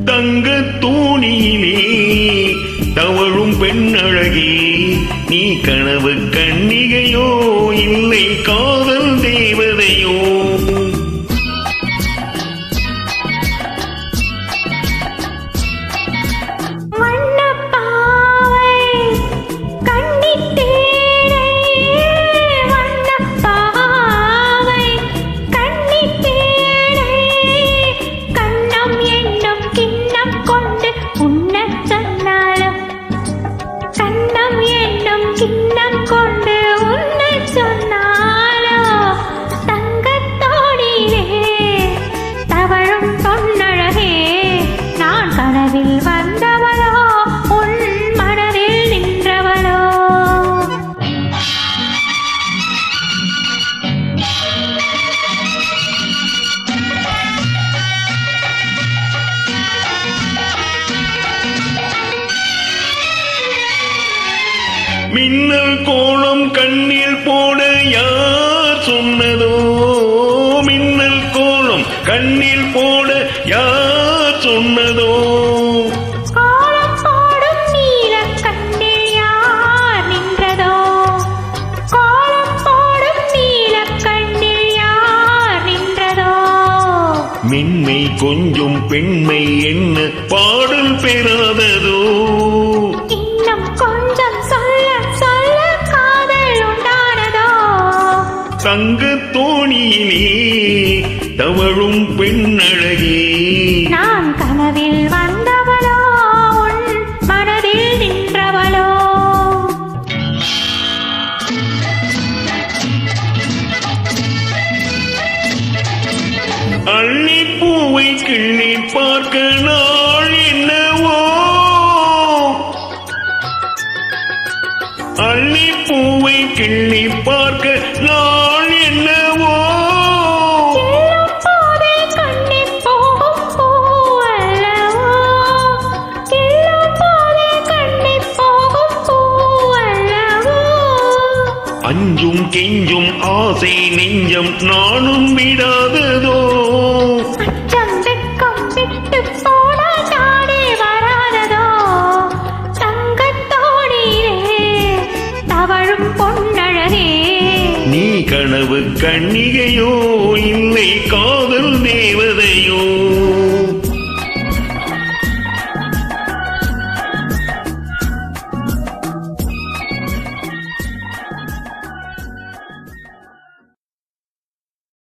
தங்க தூணியிலே தவழும் பெண்ணழகே, நீ கனவு கன்னிகையோ இல்லை காதல் தேவதையோ? மின்னல் கோலம் கண்ணில் போட யார் சொன்னதோ? மின்னல் கோலம் கண்ணில் போட யார் சொன்னதோ? கோலம் போடும் நீல கண்ணில் யார் நின்றதோ? கோலம் போடும் நீல கண்ணில் யார் நின்றதோ? மென்மை கொஞ்சம் பெண்மை என்ன பாடல் பெறாததோ? தங்க தோணியிலே தவழும் பெண்ணழகே, நான் கனவில் வந்தவளோ உன் மனதில் நின்றவளோ? அள்ளி பூவை கிள்ளி பார்க்க நாள் என்னவோ? அள்ளி பூவை கிள்ளி பார்க்க நாள் என்னவோ? அஞ்சும் கெஞ்சும் ஆசை நெஞ்சம் நானும் விடாததோ? அச்சம் வெட்கம் விட்டு போட நாடே வராததோ? தங்கத்தோடியிலே தவழும் பொன்னழகே, நீ கனவு கன்னிகையோ இல்லை காதல் தேவதையோ?